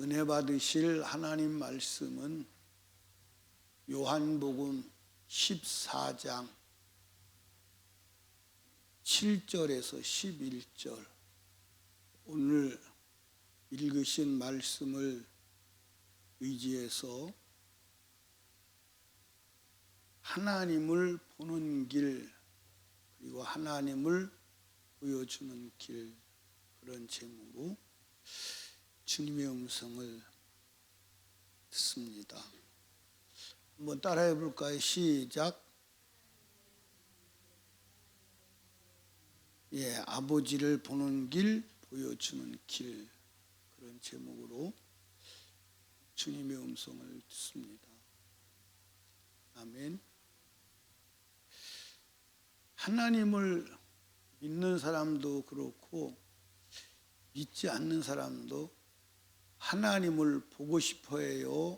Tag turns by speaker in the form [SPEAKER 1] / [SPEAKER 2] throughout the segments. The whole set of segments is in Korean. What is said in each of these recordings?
[SPEAKER 1] 은혜 받으실 하나님 말씀은 요한복음 14장 7절에서 11절, 오늘 읽으신 말씀을 의지해서 하나님을 보는 길, 그리고 하나님을 보여주는 길, 그런 제목으로 주님의 음성을 듣습니다. 한번 따라해 볼까요? 시작. 아버지를 보는 길, 보여주는 길, 그런 제목으로 주님의 음성을 듣습니다. 아멘. 하나님을 믿는 사람도 그렇고 믿지 않는 사람도 하나님을 보고 싶어 해요?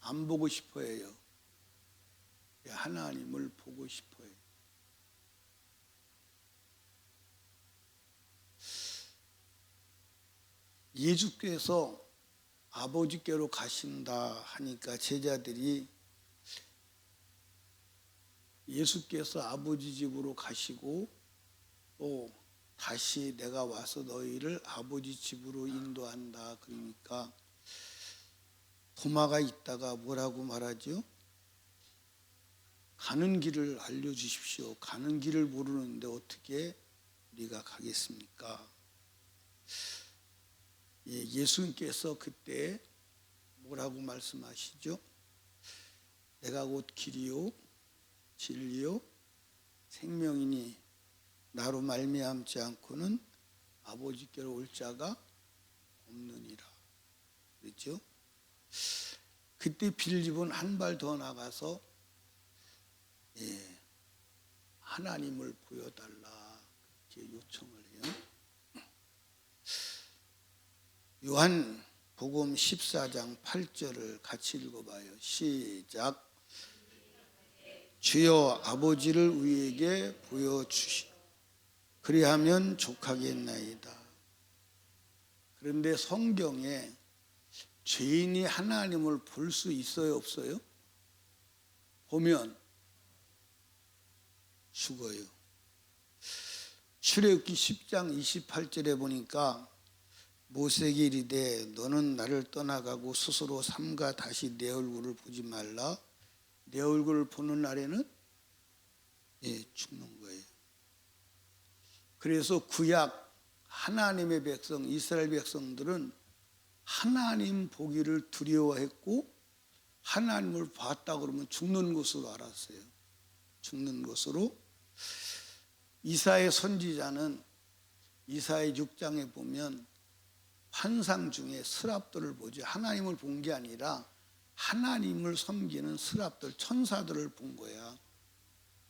[SPEAKER 1] 안 보고 싶어 해요? 하나님을 보고 싶어 해요. 예수께서 아버지께로 가신다 하니까 제자들이 예수께서 아버지 집으로 가시고 또 다시 내가 와서 너희를 아버지 집으로 인도한다 그러니까 도마가 있다가 뭐라고 말하죠? 가는 길을 알려주십시오. 가는 길을 모르는데 어떻게 우리가 가겠습니까? 예수님께서 그때 뭐라고 말씀하시죠? 내가 곧 길이요 진리요 생명이니 나로 말미암지 않고는 아버지께로 올 자가 없느니라. 그렇죠? 그때 빌립은 한 발 더 나가서 하나님을 보여달라 그렇게 요청을 해요. 요한복음 14장 8절을 같이 읽어봐요. 시작. 주여 아버지를 우리에게 보여주시오. 그리하면 족하겠나이다. 그런데 성경에 죄인이 하나님을 볼 수 있어요, 없어요? 보면 죽어요. 출애굽기 10장 28절에 보니까 모세에게 이르되 너는 나를 떠나가고 스스로 삼가 다시 내 얼굴을 보지 말라. 내 얼굴을 보는 날에는 죽는 거예요. 그래서 구약 하나님의 백성 이스라엘 백성들은 하나님 보기를 두려워했고 하나님을 봤다 그러면 죽는 것으로 알았어요. 죽는 것으로. 이사야 선지자는 이사야 6장에 보면 환상 중에 스랍들을 보죠. 하나님을 본 게 아니라 하나님을 섬기는 스랍들, 천사들을 본 거야.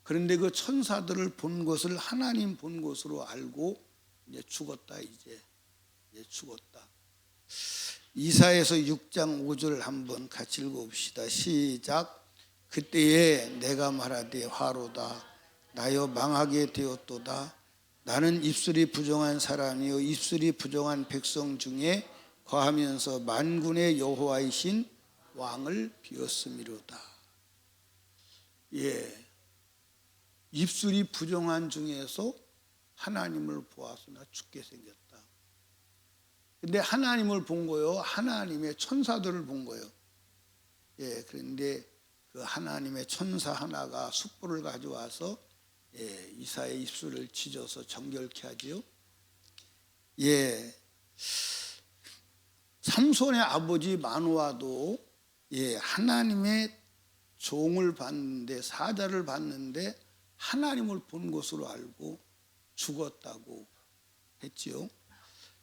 [SPEAKER 1] 그런데 그 천사들을 본 것을 하나님 본 것으로 알고 이제 죽었다. 이제 죽었다. 이사야서 6장 5절 한번 같이 읽어봅시다. 시작. 그때에 내가 말하되 화로다 나여 망하게 되었도다. 나는 입술이 부정한 사람이요 입술이 부정한 백성 중에 거하면서 만군의 여호와이신 왕을 비었음이로다. 입술이 부정한 중에서 하나님을 보아서 나 죽게 생겼다. 근데 하나님을 본 거요. 하나님의 천사들을 본 거예요. 그런데 그 하나님의 천사 하나가 숯불을 가져와서 이사의 입술을 찢어서 정결케 하지요. 삼손의 아버지 마노아도 하나님의 종을 봤는데 사자를 봤는데 하나님을 본 것으로 알고 죽었다고 했지요.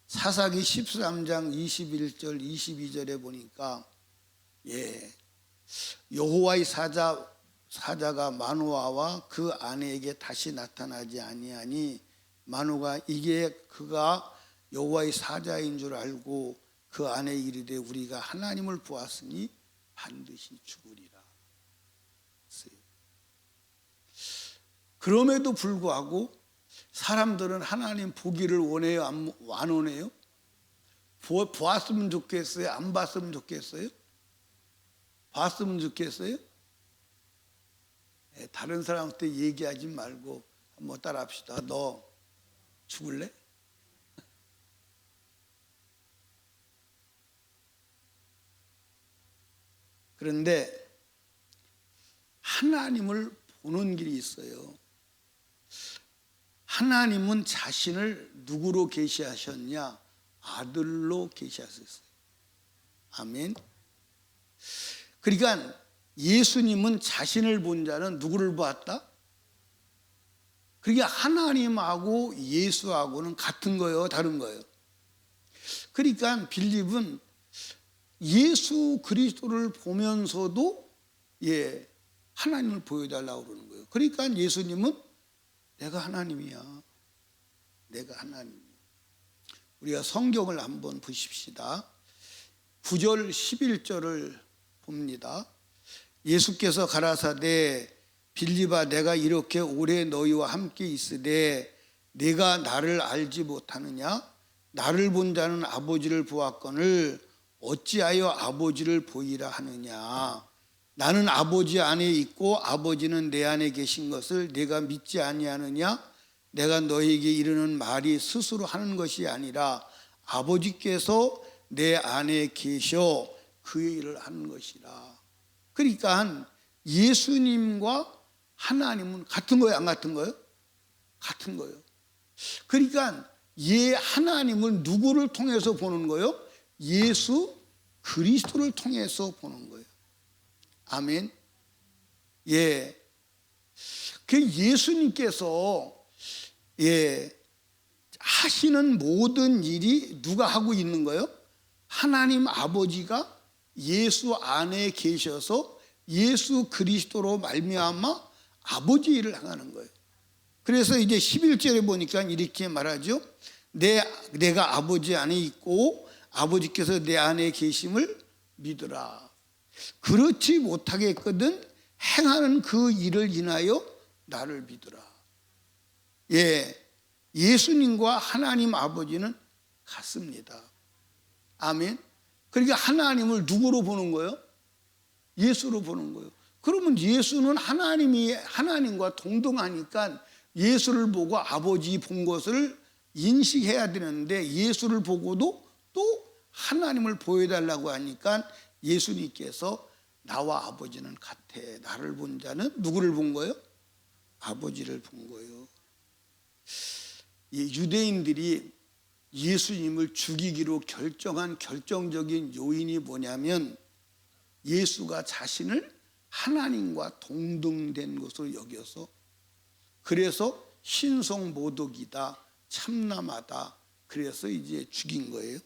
[SPEAKER 1] 사사기 13장 21절 22절에 보니까 여호와의 사자가 마노아와 그 아내에게 다시 나타나지 아니하니 마노아가 이게 그가 여호와의 사자인 줄 알고 그 아내 이르되 우리가 하나님을 보았으니 반드시 죽으리라. 그럼에도 불구하고 사람들은 하나님 보기를 원해요? 안 원해요? 보았으면 좋겠어요? 안 봤으면 좋겠어요? 봤으면 좋겠어요? 다른 사람한테 얘기하지 말고 한번 따라합시다. 너 죽을래? 그런데 하나님을 보는 길이 있어요. 하나님은 자신을 누구로 계시하셨냐? 아들로 계시하셨어요. 아멘. 그러니까 예수님은 자신을 본 자는 누구를 보았다? 그러니까 하나님하고 예수하고는 같은 거예요, 다른 거예요? 그러니까 빌립은 예수 그리스도를 보면서도 하나님을 보여달라고 그러는 거예요. 그러니까 예수님은 내가 하나님이야. 내가 하나님이야. 우리가 성경을 한번 보십시다. 9절 11절을 봅니다. 예수께서 가라사대 빌립아 내가 이렇게 오래 너희와 함께 있으되 네가 나를 알지 못하느냐? 나를 본 자는 아버지를 보았거늘 어찌하여 아버지를 보이라 하느냐? 나는 아버지 안에 있고 아버지는 내 안에 계신 것을 네가 믿지 아니하느냐? 내가 너희에게 이르는 말이 스스로 하는 것이 아니라 아버지께서 내 안에 계셔 그 일을 하는 것이라. 그러니까 예수님과 하나님은 같은 거예요, 안 같은 거예요? 같은 거예요. 그러니까 하나님을 누구를 통해서 보는 거예요? 예수 그리스도를 통해서 보는 거예요. 아멘. 그 예수님께서 하시는 모든 일이 누가 하고 있는 거예요? 하나님 아버지가 예수 안에 계셔서 예수 그리스도로 말미암아 아버지 일을 행하는 거예요. 그래서 이제 11절에 보니까 이렇게 말하죠. 내가 아버지 안에 있고 아버지께서 내 안에 계심을 믿으라. 그렇지 못하겠거든 행하는 그 일을 인하여 나를 믿으라. 예수님과 하나님 아버지는 같습니다. 아멘. 그러니까 하나님을 누구로 보는 거예요? 예수로 보는 거예요. 그러면 예수는 하나님과 동등하니까 예수를 보고 아버지 본 것을 인식해야 되는데 예수를 보고도 또 하나님을 보여달라고 하니까 예수님께서 나와 아버지는 같아. 나를 본 자는 누구를 본 거예요? 아버지를 본 거예요. 유대인들이 예수님을 죽이기로 결정한 결정적인 요인이 뭐냐면 예수가 자신을 하나님과 동등된 것으로 여겨서 그래서 신성모독이다, 참남하다. 그래서 이제 죽인 거예요.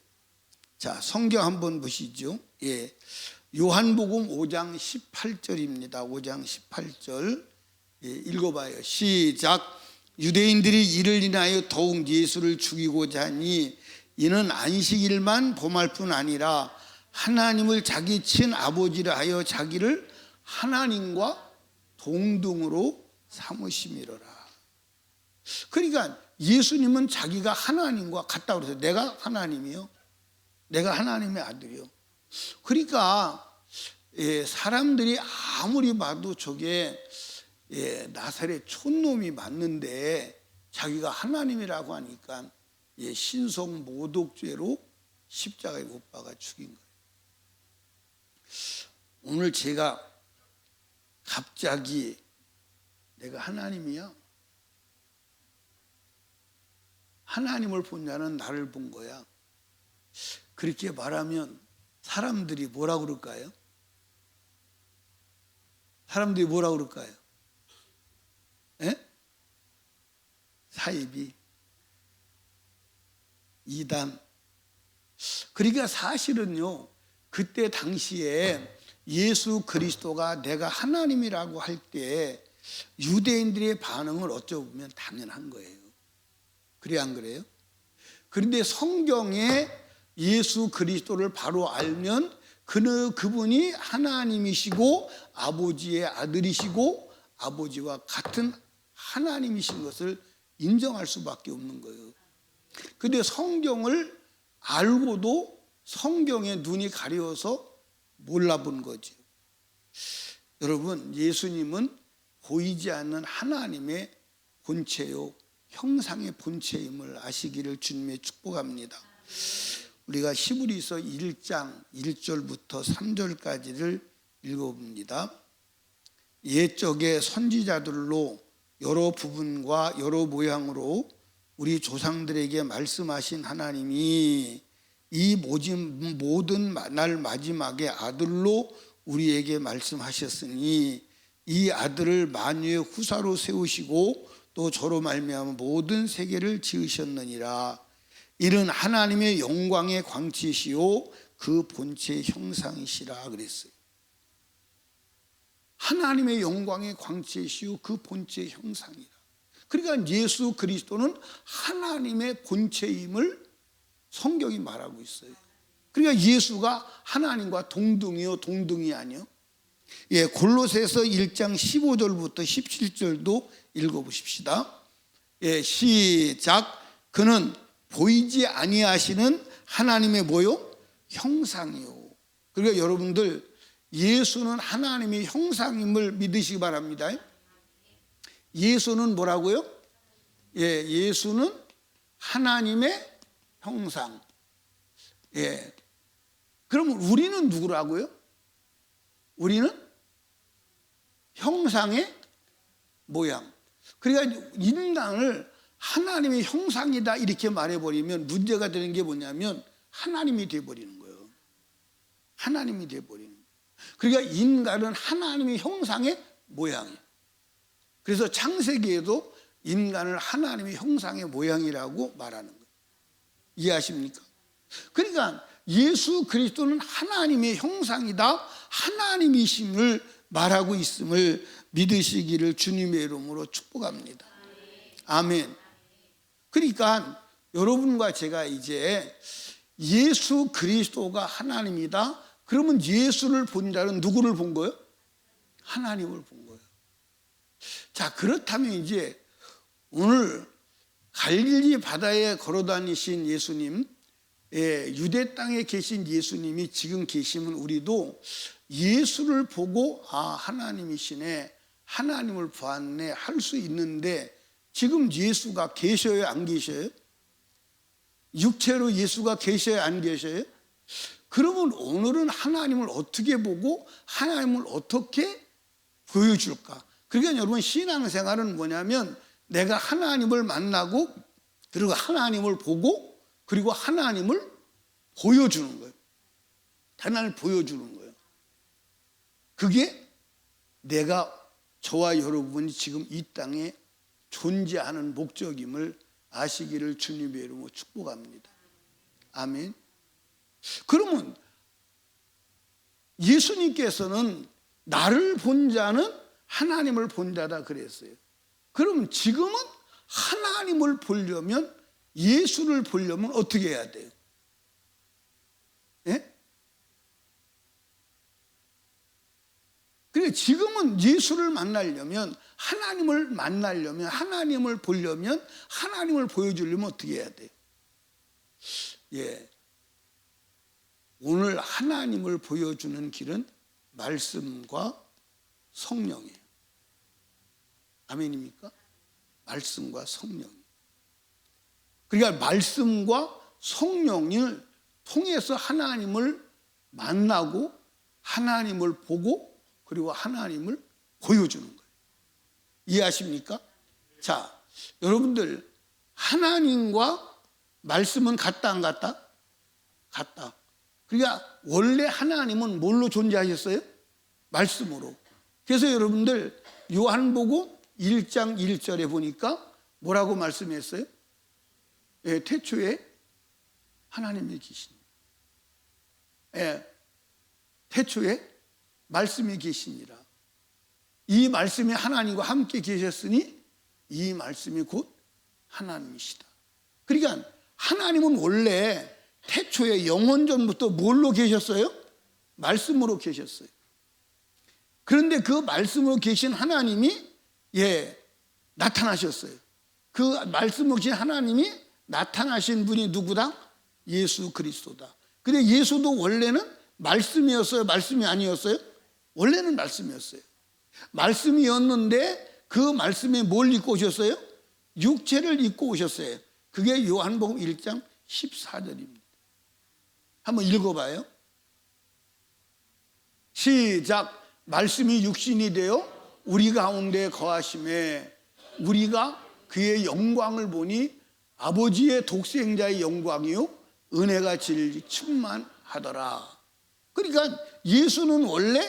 [SPEAKER 1] 자, 성경 한번 보시죠. 요한복음 5장 18절입니다. 5장 18절 읽어봐요. 시작. 유대인들이 이를 인하여 더욱 예수를 죽이고자 하니 이는 안식일만 범할 뿐 아니라 하나님을 자기 친아버지라 하여 자기를 하나님과 동등으로 삼으심이로라. 그러니까 예수님은 자기가 하나님과 같다고 그래서 내가 하나님이요, 내가 하나님의 아들이요. 그러니까 사람들이 아무리 봐도 저게 나사렛 촌놈이 맞는데 자기가 하나님이라고 하니까 신성 모독죄로 십자가에 못 박아 죽인 거예요. 오늘 제가 갑자기 내가 하나님이야, 하나님을 본 자는 나를 본 거야, 그렇게 말하면 사람들이 뭐라 그럴까요? 사람들이 뭐라 그럴까요? 사이비, 이단. 그러니까 사실은요, 그때 당시에 예수 그리스도가 내가 하나님이라고 할 때 유대인들의 반응을 어쩌면 당연한 거예요. 그래 안 그래요? 그런데 성경에 예수 그리스도를 바로 알면 그분이 하나님이시고 아버지의 아들이시고 아버지와 같은 하나님이신 것을 인정할 수밖에 없는 거예요. 그런데 성경을 알고도 성경에 눈이 가려워서 몰라본 거죠. 여러분, 예수님은 보이지 않는 하나님의 본체요, 형상의 본체임을 아시기를 주님의 축복합니다. 우리가 히브리서 1장 1절부터 3절까지를 읽어봅니다. 옛적의 선지자들로 여러 부분과 여러 모양으로 우리 조상들에게 말씀하신 하나님이 이 모든 날 마지막에 아들로 우리에게 말씀하셨으니 이 아들을 만유의 후사로 세우시고 또 저로 말미암아 모든 세계를 지으셨느니라. 이는 하나님의 영광의 광채시요 그 본체의 형상이시라 그랬어요. 하나님의 영광의 광채시요 그 본체의 형상이라. 그러니까 예수 그리스도는 하나님의 본체임을 성경이 말하고 있어요. 그러니까 예수가 하나님과 동등이요 동등이 아니요. 골로새서 1장 15절부터 17절도 읽어보십시다. 시작. 그는 보이지 아니하시는 하나님의 뭐요? 형상이요. 그러니까 여러분들 예수는 하나님의 형상임을 믿으시기 바랍니다. 예수는 뭐라고요? 예수는 하나님의 형상. 그러면 우리는 누구라고요? 우리는 형상의 모양. 그러니까 인간을 하나님의 형상이다 이렇게 말해버리면 문제가 되는 게 뭐냐면 하나님이 돼버리는 거예요. 하나님이 돼버리는 거예요. 그러니까 인간은 하나님의 형상의 모양이에요. 그래서 창세기에도 인간을 하나님의 형상의 모양이라고 말하는 거예요. 이해하십니까? 그러니까 예수 그리스도는 하나님의 형상이다, 하나님이심을 말하고 있음을 믿으시기를 주님의 이름으로 축복합니다. 아멘. 그러니까 여러분과 제가 이제 예수 그리스도가 하나님이다, 그러면 예수를 본 자는 누구를 본 거예요? 하나님을 본 거예요. 자, 그렇다면 이제 오늘 갈릴리 바다에 걸어다니신 예수님, 유대 땅에 계신 예수님이 지금 계시면 우리도 예수를 보고 하나님이시네, 하나님을 보았네 할 수 있는데 지금 예수가 계셔요, 안 계셔요? 육체로 예수가 계셔요, 안 계셔요? 그러면 오늘은 하나님을 어떻게 보고 하나님을 어떻게 보여줄까? 그러니까 여러분, 신앙생활은 뭐냐면 내가 하나님을 만나고 그리고 하나님을 보고 그리고 하나님을 보여주는 거예요. 하나님을 보여주는 거예요. 그게 내가, 저와 여러분이 지금 이 땅에 존재하는 목적임을 아시기를 주님의 이름으로 축복합니다. 아멘. 그러면 예수님께서는 나를 본 자는 하나님을 본 자다 그랬어요. 그러면 지금은 하나님을 보려면, 예수를 보려면 어떻게 해야 돼요? 그러니까 지금은 예수를 만나려면, 하나님을 만나려면, 하나님을 보려면, 하나님을 보여주려면 어떻게 해야 돼요? 오늘 하나님을 보여주는 길은 말씀과 성령이에요. 아멘입니까? 말씀과 성령. 그러니까 말씀과 성령을 통해서 하나님을 만나고 하나님을 보고 그리고 하나님을 보여주는 거예요. 이해하십니까? 자, 여러분들, 하나님과 말씀은 같다 안 같다? 같다. 그러니까 원래 하나님은 뭘로 존재하셨어요? 말씀으로. 그래서 여러분들 요한복음 1장 1절에 보니까 뭐라고 말씀했어요? 태초에 하나님이 계십니다. 태초에 말씀이 계십니다. 이 말씀이 하나님과 함께 계셨으니 이 말씀이 곧 하나님이시다. 그러니까 하나님은 원래 태초에 영원전부터 뭘로 계셨어요? 말씀으로 계셨어요. 그런데 그 말씀으로 계신 하나님이 나타나셨어요. 그 말씀으로 계신 하나님이 나타나신 분이 누구다? 예수 그리스도다. 근데 예수도 원래는 말씀이었어요? 말씀이 아니었어요? 원래는 말씀이었어요. 말씀이었는데 그 말씀에 뭘 입고 오셨어요? 육체를 입고 오셨어요. 그게 요한복음 1장 14절입니다. 한번 읽어봐요. 시작. 말씀이 육신이 되어 우리 가운데 거하심에 우리가 그의 영광을 보니 아버지의 독생자의 영광이요 은혜가 진리 충만하더라. 그러니까 예수는 원래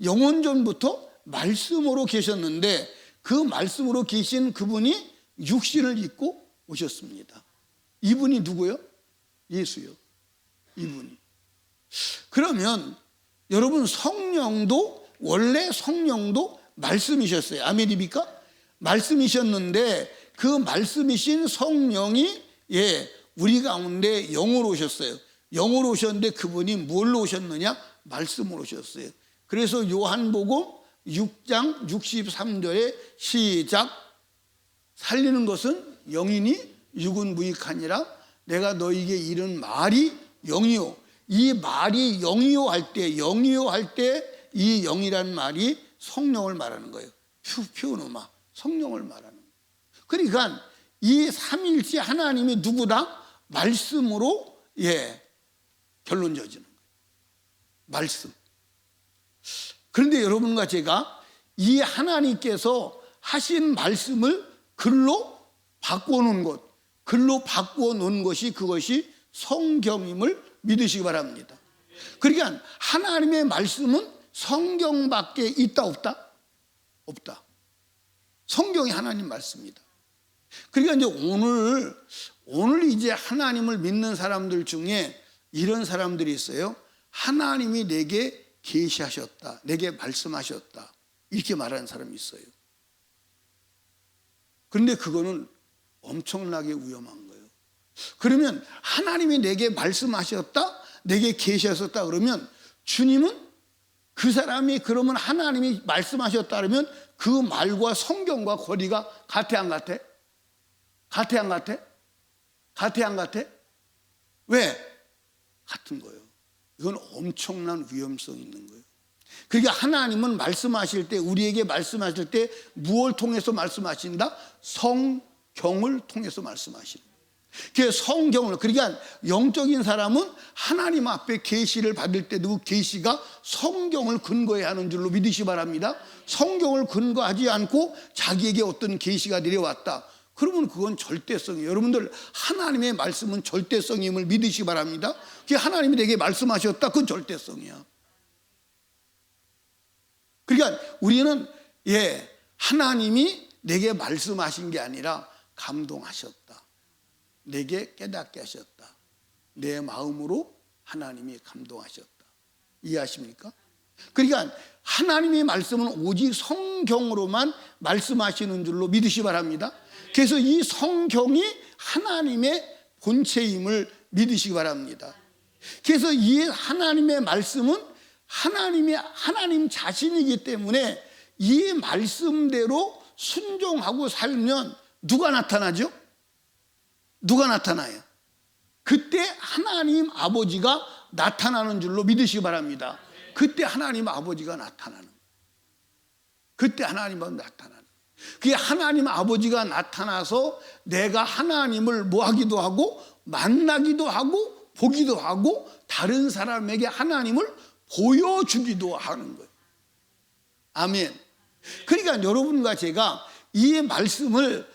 [SPEAKER 1] 영원전부터 말씀으로 계셨는데 그 말씀으로 계신 그분이 육신을 입고 오셨습니다. 이분이 누구요? 예수요. 이분이. 그러면 여러분 성령도 원래 성령도 말씀이셨어요. 아멘입니까? 말씀이셨는데 그 말씀이신 성령이 우리 가운데 영으로 오셨어요. 영으로 오셨는데 그분이 뭘로 오셨느냐? 말씀으로 오셨어요. 그래서 요한복음 6장 63절에 시작. 살리는 것은 영이니 육은 무익하니라. 내가 너희에게 이른 말이 영이요. 이 말이 영이요 할 때, 영이요 할 때 이 영이란 말이 성령을 말하는 거예요. 퓨노마, 성령을 말하는 거예요. 그러니까 이 삼일째 하나님이 누구다? 말씀으로 결론 지어지는 거예요. 말씀. 그런데 여러분과 제가 이 하나님께서 하신 말씀을 글로 바꿔놓은 것, 글로 바꿔놓은 것이 그것이 성경임을 믿으시기 바랍니다. 그러니까 하나님의 말씀은 성경밖에 있다 없다? 없다. 성경이 하나님 말씀입니다. 그러니까 이제 오늘 이제 하나님을 믿는 사람들 중에 이런 사람들이 있어요. 하나님이 내게 계시하셨다, 내게 말씀하셨다, 이렇게 말하는 사람이 있어요. 그런데 그거는 엄청나게 위험한 거예요. 그러면 하나님이 내게 말씀하셨다, 내게 계시하셨다 그러면 주님은 그 사람이 그러면 하나님이 말씀하셨다 그러면 그 말과 성경과 거리가 같아 안 같아? 같아 안 같아? 같아 안 같아? 왜? 같은 거예요. 이건 엄청난 위험성이 있는 거예요. 그러니까 하나님은 말씀하실 때, 우리에게 말씀하실 때 무엇을 통해서 말씀하신다? 성경을 통해서 말씀하시는 거예요. 그 성경을, 그러니까 영적인 사람은 하나님 앞에 계시를 받을 때도 그 계시가 성경을 근거해 하는 줄로 믿으시 바랍니다. 성경을 근거하지 않고 자기에게 어떤 계시가 내려왔다, 그러면 그건 절대성이에요. 여러분들 하나님의 말씀은 절대성임을 믿으시 바랍니다. 그 하나님이 내게 말씀하셨다, 그건 절대성이야. 그러니까 우리는 하나님이 내게 말씀하신 게 아니라 감동하셨다, 내게 깨닫게 하셨다, 내 마음으로 하나님이 감동하셨다. 이해하십니까? 그러니까 하나님의 말씀은 오직 성경으로만 말씀하시는 줄로 믿으시 바랍니다. 그래서 이 성경이 하나님의 본체임을 믿으시기 바랍니다. 그래서 이 하나님의 말씀은 하나님 자신이기 때문에 이 말씀대로 순종하고 살면 누가 나타나죠? 누가 나타나요? 그때 하나님 아버지가 나타나는 줄로 믿으시기 바랍니다. 그때 하나님 아버지가 나타나는, 그때 하나님 아버지가 나타나는, 그게 하나님 아버지가 나타나서 내가 하나님을 뭐 하기도 하고 만나기도 하고 보기도 하고 다른 사람에게 하나님을 보여주기도 하는 거예요. 아멘. 그러니까 여러분과 제가 이 말씀을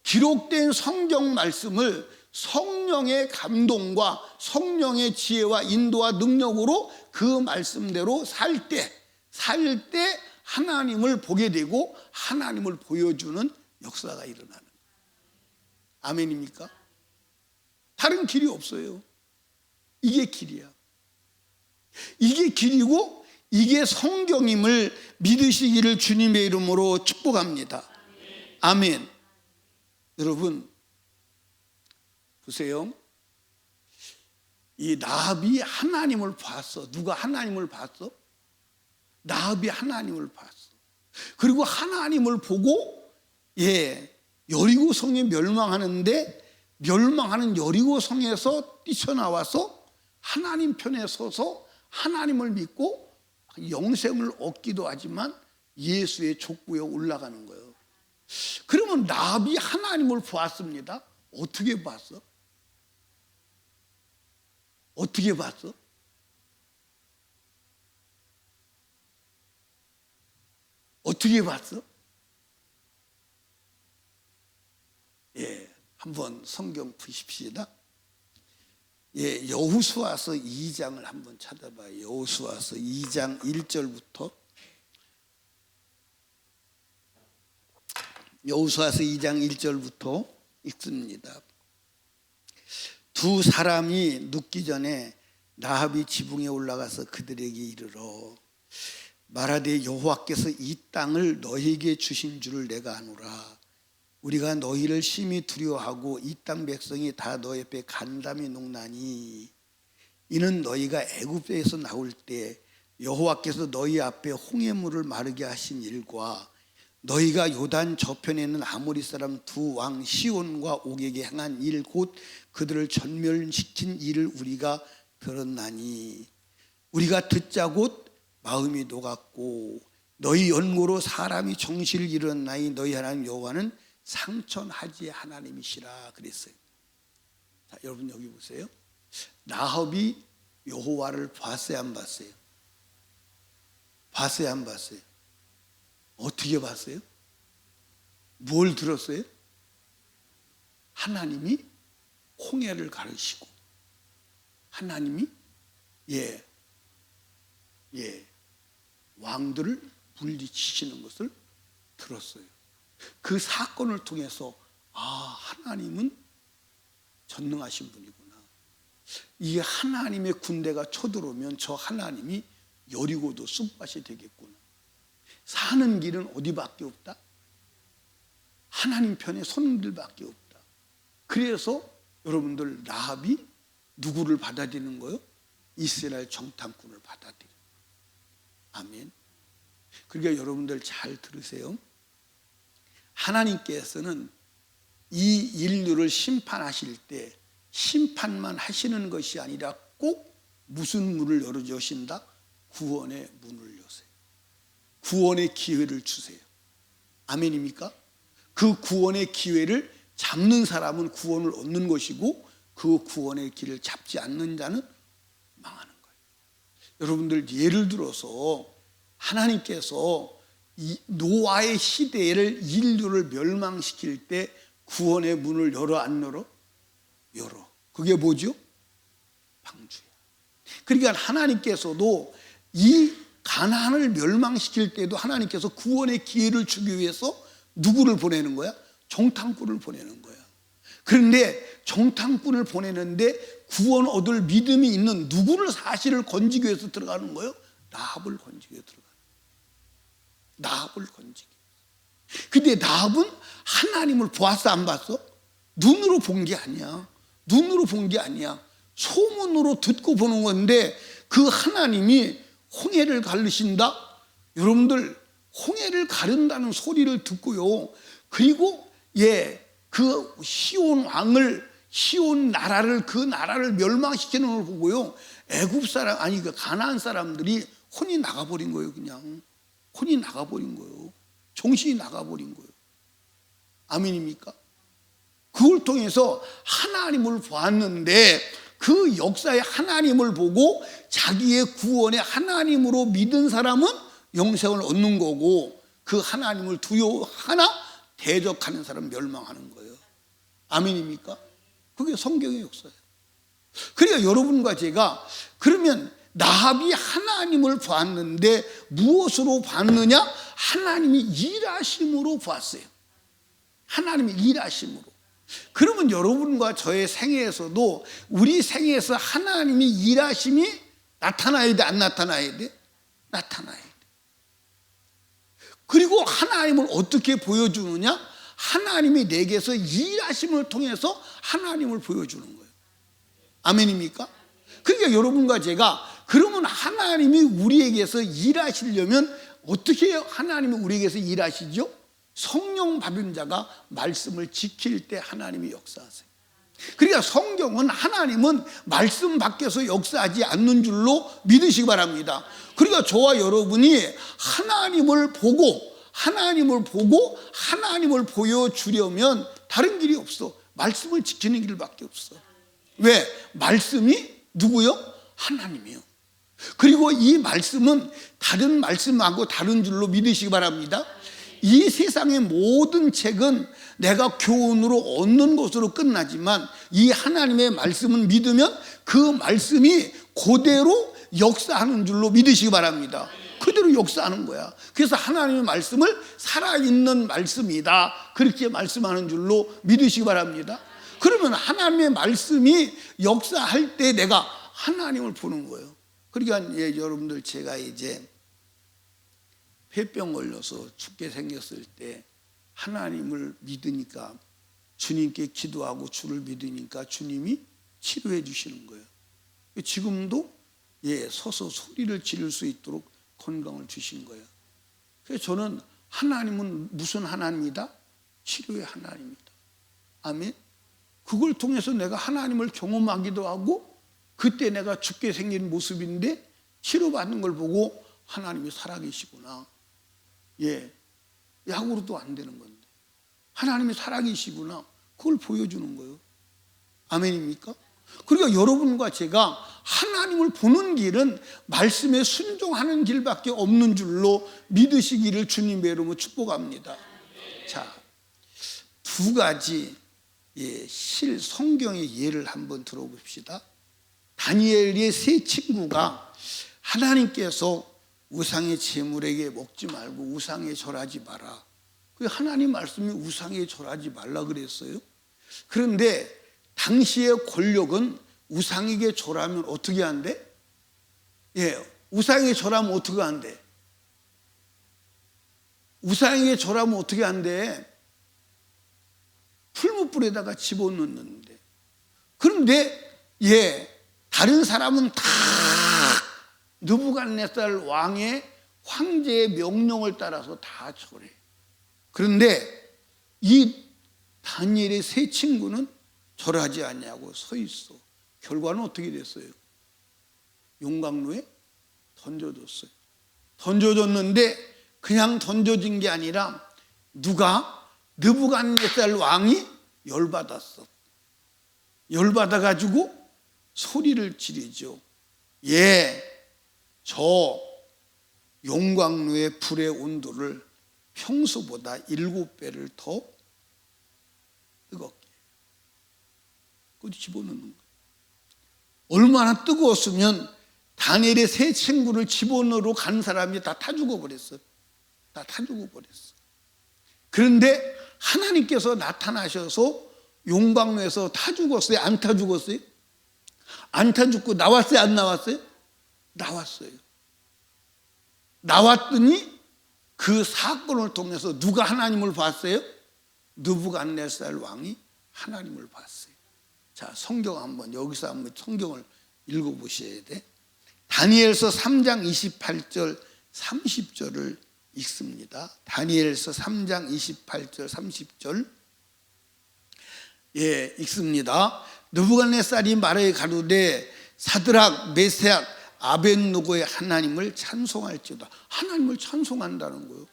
[SPEAKER 1] 기록된 성경 말씀을 성령의 감동과 성령의 지혜와 인도와 능력으로 그 말씀대로 살 때 하나님을 보게 되고 하나님을 보여주는 역사가 일어나는 거예요. 아멘입니까? 다른 길이 없어요. 이게 길이야. 이게 길이고 이게 성경임을 믿으시기를 주님의 이름으로 축복합니다. 아멘. 여러분 보세요. 이 나합이 하나님을 봤어. 누가 하나님을 봤어? 나합이 하나님을 봤어. 그리고 하나님을 보고 여리고 성이 멸망하는데 멸망하는 여리고 성에서 뛰쳐나와서 하나님 편에 서서 하나님을 믿고 영생을 얻기도 하지만 예수의 족구에 올라가는 거예요. 그러면 라합이 하나님을 보았습니다. 어떻게 봤어? 어떻게 봤어? 어떻게 봤어? 예, 한번 성경 푸십시다. 예, 여호수아서 2장을 한번 찾아봐요. 여호수아서 2장 1절부터. 여호수아서 2장 1절부터 읽습니다. 두 사람이 눕기 전에 라합이 지붕에 올라가서 그들에게 이르러 말하되 여호와께서 이 땅을 너희에게 주신 줄을 내가 아노라. 우리가 너희를 심히 두려워하고 이 땅 백성이 다 너희 앞에 간담히 녹나니 이는 너희가 애굽에서 나올 때 여호와께서 너희 앞에 홍해물을 마르게 하신 일과 너희가 요단 저편에 있는 아모리 사람 두 왕 시온과 옥에게 행한 일 곧 그들을 전멸시킨 일을 우리가 들었나니 우리가 듣자 곧 마음이 녹았고 너희 연고로 사람이 정실을 이루었나니 너희 하나님 여호와는 상천하지의 하나님이시라 그랬어요. 자, 여러분 여기 보세요. 라합이 여호와를 봤어요, 안 봤어요? 봤어요, 안 봤어요? 어떻게 봤어요? 뭘 들었어요? 하나님이 홍해를 가르시고 하나님이 왕들을 물리치시는 것을 들었어요. 그 사건을 통해서 하나님은 전능하신 분이구나. 이 하나님의 군대가 쳐들어오면 저 하나님이 여리고도 쑥밭이 되겠구나. 사는 길은 어디밖에 없다? 하나님 편에 서는 길밖에 없다. 그래서 여러분들 라합이 누구를 받아들이는 거예요? 이스라엘 정탐꾼을 받아들여요. 아멘. 그러니까 여러분들 잘 들으세요. 하나님께서는 이 인류를 심판하실 때 심판만 하시는 것이 아니라 꼭 무슨 문을 열어주신다? 구원의 문을 여세요. 구원의 기회를 주세요. 아멘입니까? 그 구원의 기회를 잡는 사람은 구원을 얻는 것이고 그 구원의 길을 잡지 않는 자는 망하는 거예요. 여러분들 예를 들어서 하나님께서 이 노아의 시대를 인류를 멸망시킬 때 구원의 문을 열어 안 열어? 열어. 그게 뭐죠? 방주야. 그러니까 하나님께서도 이 가나안을 멸망시킬 때도 하나님께서 구원의 기회를 주기 위해서 누구를 보내는 거야? 정탐꾼을 보내는 거야. 그런데 정탐꾼을 보내는데 구원 얻을 믿음이 있는 누구를 사실을 건지기 위해서 들어가는 거예요? 라합을 건지기 위해서 들어가는 거예요. 라합을 건지기. 근데 라합은 하나님을 보았어, 안 봤어? 눈으로 본 게 아니야. 눈으로 본 게 아니야. 소문으로 듣고 보는 건데 그 하나님이 홍해를 가르신다? 여러분들 홍해를 가른다는 소리를 듣고요. 그리고 그 시온 왕을 시온 나라를 그 나라를 멸망시키는 걸 보고요. 애굽 사람 아니 그 가나안 사람들이 혼이 나가버린 거예요. 그냥 혼이 나가버린 거예요. 정신이 나가버린 거예요. 아멘입니까? 그걸 통해서 하나님을 보았는데 그 역사의 하나님을 보고 자기의 구원의 하나님으로 믿은 사람은 영생을 얻는 거고 그 하나님을 두려워하나 대적하는 사람은 멸망하는 거예요. 아멘입니까? 그게 성경의 역사예요. 그러니까 여러분과 제가 그러면 라합이 하나님을 보았는데 무엇으로 봤느냐? 하나님이 일하심으로 보았어요. 하나님이 일하심으로. 그러면 여러분과 저의 생애에서도 우리 생애에서 하나님이 일하심이 나타나야 돼, 안 나타나야 돼? 나타나야 돼. 그리고 하나님을 어떻게 보여주느냐? 하나님이 내게서 일하심을 통해서 하나님을 보여주는 거예요. 아멘입니까? 그러니까 여러분과 제가 그러면 하나님이 우리에게서 일하시려면 어떻게 하나님이 우리에게서 일하시죠? 성령 받은 자가 말씀을 지킬 때 하나님이 역사하세요. 그러니까 성경은 하나님은 말씀 밖에서 역사하지 않는 줄로 믿으시기 바랍니다. 그러니까 저와 여러분이 하나님을 보고 하나님을 보여주려면 다른 길이 없어. 말씀을 지키는 길밖에 없어. 왜? 말씀이 누구요? 하나님이요. 그리고 이 말씀은 다른 말씀하고 다른 줄로 믿으시기 바랍니다. 이 세상의 모든 책은 내가 교훈으로 얻는 것으로 끝나지만 이 하나님의 말씀은 믿으면 그 말씀이 그대로 역사하는 줄로 믿으시기 바랍니다. 그대로 역사하는 거야. 그래서 하나님의 말씀을 살아있는 말씀이다, 그렇게 말씀하는 줄로 믿으시기 바랍니다. 그러면 하나님의 말씀이 역사할 때 내가 하나님을 보는 거예요. 그러니까 여러분들, 제가 이제 폐병 걸려서 죽게 생겼을 때 하나님을 믿으니까, 주님께 기도하고 주를 믿으니까 주님이 치료해 주시는 거예요. 지금도 서서 소리를 지를 수 있도록 건강을 주신 거예요. 그래서 저는 하나님은 무슨 하나님이다? 치료의 하나님이다. 아멘. 그걸 통해서 내가 하나님을 경험하기도 하고, 그때 내가 죽게 생긴 모습인데 치료받는 걸 보고 하나님이 살아계시구나. 약으로도 안 되는 건데 하나님이 살아계시구나, 그걸 보여주는 거예요. 아멘입니까? 그러니까 여러분과 제가 하나님을 보는 길은 말씀에 순종하는 길밖에 없는 줄로 믿으시기를 주님의 이름으로 축복합니다. 자, 두 가지 성경의 예를 한번 들어봅시다. 다니엘의 세 친구가 하나님께서 우상의 제물에게 먹지 말고 우상에 절하지 마라, 그 하나님 말씀이 우상에 절하지 말라 그랬어요. 그런데 당시의 권력은 우상에게 절하면 어떻게 한대? 우상에게 절하면 어떻게 한대? 우상에게 절하면 어떻게 한대? 풀무불에다가 집어넣는데. 그런데 다른 사람은 다 느부갓네살 왕의 황제의 명령을 따라서 다 절해. 그런데 이 다니엘의 세 친구는 절하지 않냐고 서 있어. 결과는 어떻게 됐어요? 용광로에 던져졌어요. 던져졌는데 그냥 던져진 게 아니라 누가? 느부갓네살 왕이 열받았어. 열받아가지고 소리를 지르죠. 저 용광로의 불의 온도를 평소보다 7배를 더 뜨겁게. 그걸 집어넣는 거예요. 얼마나 뜨거웠으면 다니엘의 세 친구를 집어넣으러 간 사람이 다 타 죽어버렸어. 다 타 죽어버렸어. 그런데 하나님께서 나타나셔서 용광로에서 타 죽었어요? 안 타 죽었어요? 안 타 죽고 나왔어요? 안 나왔어요? 나왔어요. 나왔더니 그 사건을 통해서 누가 하나님을 봤어요? 느부갓네살 왕이 하나님을 봤어요. 자, 성경 한번, 여기서 한번 성경을 읽어보셔야 돼. 다니엘서 3장 28절 30절을 읽습니다. 다니엘서 3장 28절 30절 읽습니다. 느부갓네살이 말하여 가로되 사드락 메삭 아벳느고의 하나님을 찬송할지어다. 하나님을 찬송한다는 거예요.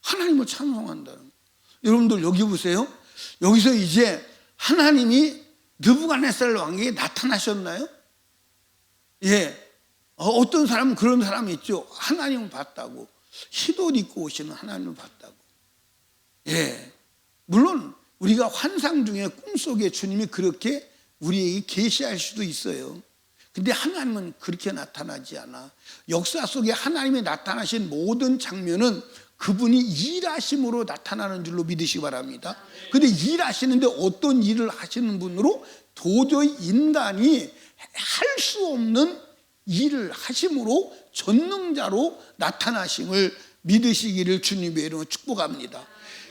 [SPEAKER 1] 하나님을 찬송한다는 거예요. 여러분들 여기 보세요. 여기서 이제 하나님이 느부갓네살 왕에게 나타나셨나요? 어떤 사람은 그런 사람이 있죠. 하나님을 봤다고, 흰옷 입고 오시는 하나님을 봤다고. 물론 우리가 환상 중에 꿈속에 주님이 그렇게 우리에게 계시할 수도 있어요. 근데 하나님은 그렇게 나타나지 않아. 역사 속에 하나님이 나타나신 모든 장면은 그분이 일하심으로 나타나는 줄로 믿으시기 바랍니다. 근데 일하시는데 어떤 일을 하시는 분으로? 도저히 인간이 할 수 없는 일을 하심으로 전능자로 나타나심을 믿으시기를 주님의 이름으로 축복합니다.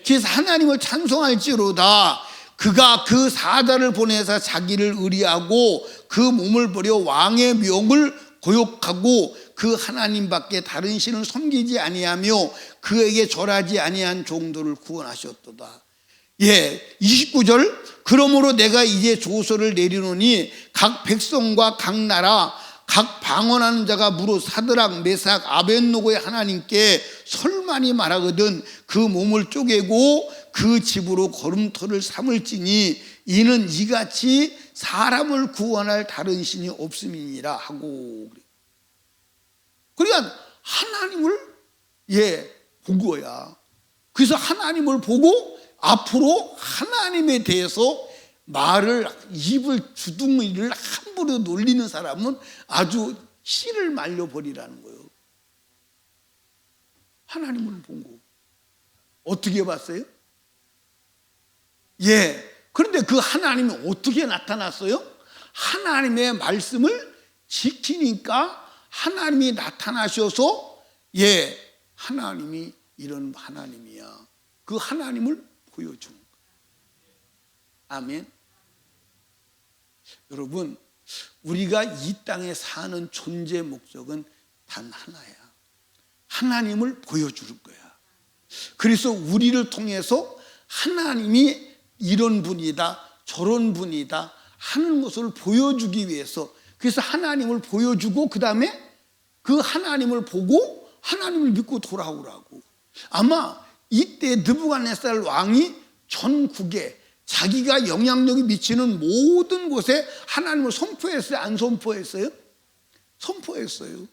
[SPEAKER 1] 그래서 하나님을 찬송할지로다. 그가 그 사자를 보내사 자기를 의리하고 그 몸을 버려 왕의 명을 고욕하고 그 하나님 밖에 다른 신을 섬기지 아니하며 그에게 절하지 아니한 종들을 구원하셨도다. 예, 29절. 그러므로 내가 이제 조서를 내리노니 각 백성과 각 나라 각 방언하는 자가 무릇 사드락 메삭 아벳노고의 하나님께 설만이 말하거든 그 몸을 쪼개고 그 집으로 걸음터를 삼을지니 이는 이같이 사람을 구원할 다른 신이 없음이니라 하고. 그러니까 하나님을 본 거야. 그래서 하나님을 보고 앞으로 하나님에 대해서 말을, 입을 주둥이를 함부로 놀리는 사람은 아주 씨를 말려버리라는 거예요. 하나님을 보고 어떻게 봤어요? 그런데 그 하나님이 어떻게 나타났어요? 하나님의 말씀을 지키니까 하나님이 나타나셔서 하나님이 이런 하나님이야. 그 하나님을 보여주는 거예요. 아멘. 여러분, 우리가 이 땅에 사는 존재 목적은 단 하나야. 하나님을 보여줄 거야. 그래서 우리를 통해서 하나님이 이런 분이다, 저런 분이다 하는 것을 보여주기 위해서, 그래서 하나님을 보여주고 그 다음에 그 하나님을 보고 하나님을 믿고 돌아오라고. 아마 이때 느부갓네살 왕이 전국에 자기가 영향력이 미치는 모든 곳에 하나님을 선포했어요? 안 선포했어요? 선포했어요.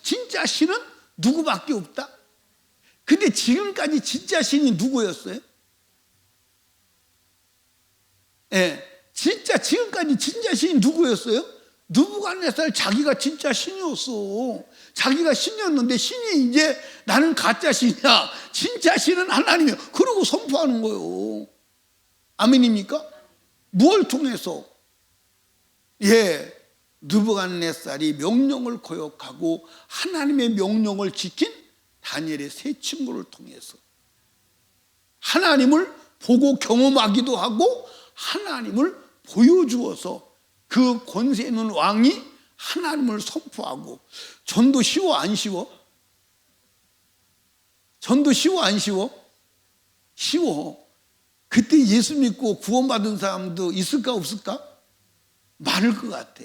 [SPEAKER 1] 진짜 신은 누구밖에 없다? 근데 지금까지 진짜 신이 누구였어요? 지금까지 진짜 신이 누구였어요? 느부갓네살 자기가 진짜 신이었어. 자기가 신이었는데 신이 이제 나는 가짜 신이야, 진짜 신은 하나님이야, 그러고 선포하는 거예요. 아멘입니까? 무엇을 통해서? 느부갓네살이 명령을 거역하고 하나님의 명령을 지킨 다니엘의 세 친구를 통해서 하나님을 보고 경험하기도 하고 하나님을 보여주어서 그 권세 있는 왕이 하나님을 선포하고. 전도 쉬워 안 쉬워? 전도 쉬워 안 쉬워? 쉬워. 그때 예수 믿고 구원받은 사람도 있을까 없을까? 많을 것 같아.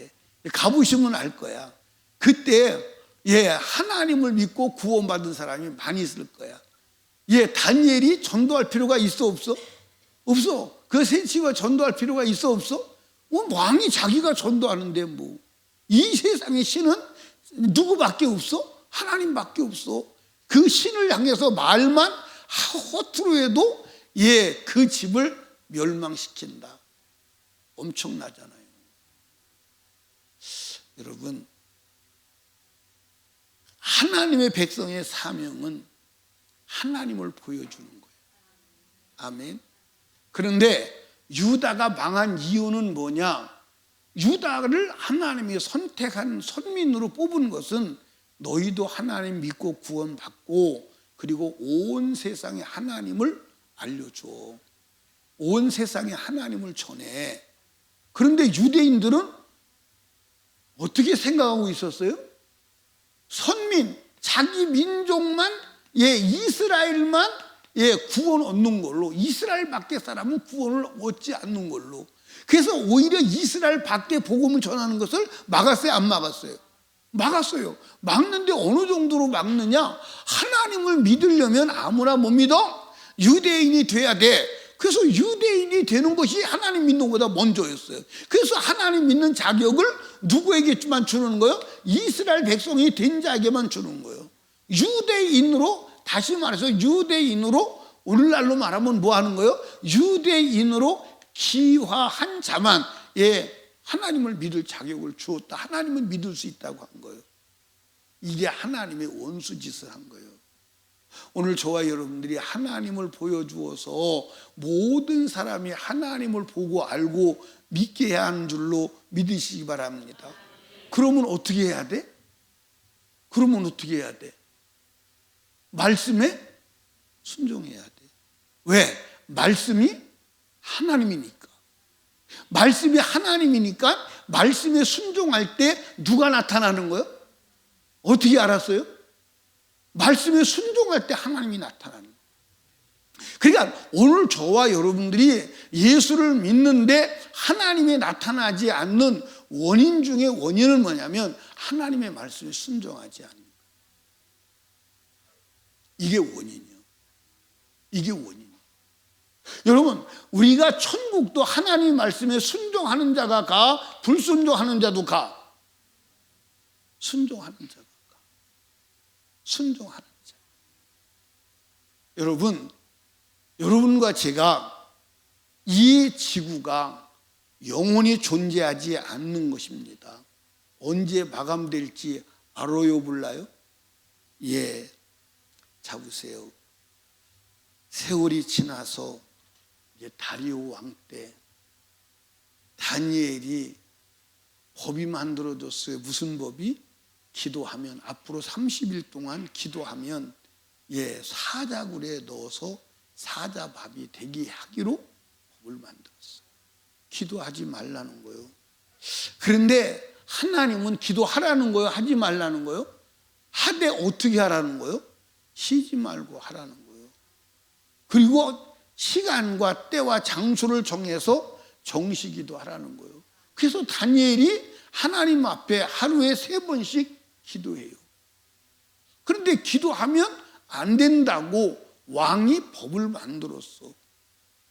[SPEAKER 1] 가보시면 알 거야. 그때 하나님을 믿고 구원받은 사람이 많이 있을 거야. 다니엘이 전도할 필요가 있어 없어? 없어. 그 세 친구가 전도할 필요가 있어 없어? 왕이 자기가 전도하는데 뭐. 이 세상의 신은 누구밖에 없어? 하나님밖에 없어. 그 신을 향해서 말만 허투루 해도 그 집을 멸망시킨다. 엄청나잖아요. 여러분, 하나님의 백성의 사명은 하나님을 보여주는 거예요. 아멘. 그런데 유다가 망한 이유는 뭐냐? 유다를 하나님이 선택한 선민으로 뽑은 것은 너희도 하나님 믿고 구원받고 그리고 온 세상에 하나님을 알려줘. 온 세상에 하나님을 전해. 그런데 유대인들은 어떻게 생각하고 있었어요? 선민, 자기 민족만, 이스라엘만 구원 얻는 걸로, 이스라엘 밖의 사람은 구원을 얻지 않는 걸로. 그래서 오히려 이스라엘 밖에 복음을 전하는 것을 막았어요, 안 막았어요? 막았어요. 막는데 어느 정도로 막느냐? 하나님을 믿으려면 아무나 못 믿어? 유대인이 돼야 돼. 그래서 유대인이 되는 것이 하나님 믿는 것보다 먼저였어요. 그래서 하나님 믿는 자격을 누구에게만 주는 거예요? 이스라엘 백성이 된 자에게만 주는 거예요. 유대인으로, 다시 말해서 유대인으로, 오늘날로 말하면 뭐 하는 거예요? 유대인으로 기화한 자만 하나님을 믿을 자격을 주었다. 하나님을 믿을 수 있다고 한 거예요. 이게 하나님의 원수짓을 한 거예요. 오늘 저와 여러분들이 하나님을 보여주어서 모든 사람이 하나님을 보고 알고 믿게 해야 하는 줄로 믿으시기 바랍니다. 그러면 어떻게 해야 돼? 그러면 어떻게 해야 돼? 말씀에 순종해야 돼. 왜? 말씀이 하나님이니까. 말씀이 하나님이니까 말씀에 순종할 때 누가 나타나는 거예요? 어떻게 알았어요? 말씀에 순종할 때 하나님이 나타나는 거예요. 그러니까 오늘 저와 여러분들이 예수를 믿는데 하나님이 나타나지 않는 원인 중에 원인은 뭐냐면 하나님의 말씀에 순종하지 않는 거예요. 이게 원인이요. 이게 원인이요. 여러분, 우리가 천국도 하나님 말씀에 순종하는 자가 가, 불순종하는 자도 가. 순종하는 자가 가. 순종하는 자. 여러분과 제가 이 지구가 영원히 존재하지 않는 것입니다. 언제 마감될지 알아요, 몰라요? 예, 자 보세요. 세월이 지나서 이제 다리오 왕 때 다니엘이 법이 만들어졌어요. 무슨 법이? 기도하면 앞으로 30일 동안 기도하면 사자굴에 넣어서 사자밥이 되게 하기로 법을 만들었어요. 기도하지 말라는 거예요. 그런데 하나님은 기도하라는 거예요? 하지 말라는 거예요? 하되 어떻게 하라는 거예요? 쉬지 말고 하라는 거예요. 그리고 시간과 때와 장소를 정해서 정시기도 하라는 거예요. 그래서 다니엘이 하나님 앞에 하루에 3번씩 기도해요. 그런데 기도하면 안 된다고 왕이 법을 만들었어.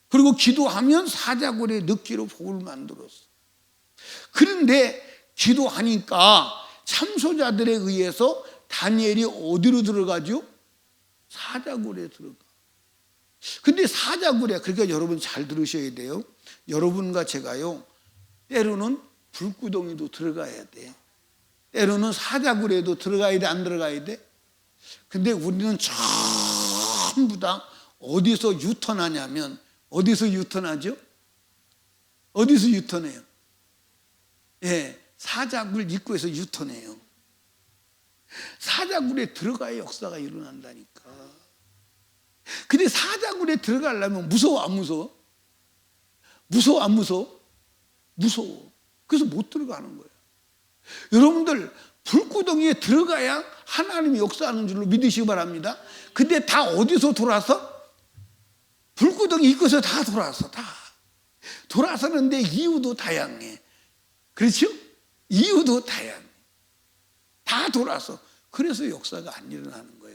[SPEAKER 1] 그리고 기도하면 사자굴에 넣기로 법을 만들었어. 그런데 기도하니까 참소자들에 의해서 다니엘이 어디로 들어가죠? 사자굴에 들어가. 근데 사자굴에, 그러니까 여러분 잘 들으셔야 돼요. 여러분과 제가요, 때로는 불구덩이도 들어가야 돼. 때로는 사자굴에도 들어가야 돼, 안 들어가야 돼? 근데 우리는 전부 다 어디서 유턴하냐면, 어디서 유턴하죠? 어디서 유턴해요? 사자굴 입구에서 유턴해요. 사자굴에 들어가야 역사가 일어난다니까. 근데 사자굴에 들어가려면 무서워, 안 무서워? 무서워, 안 무서워? 무서워. 그래서 못 들어가는 거예요. 여러분들, 불구덩이에 들어가야 하나님이 역사하는 줄로 믿으시기 바랍니다. 근데 다 어디서 돌아서? 불구덩이 입구에서 다 돌아서, 다. 돌아서는데 이유도 다양해. 그렇죠? 이유도 다양해. 다 돌아서. 그래서 역사가 안 일어나는 거야.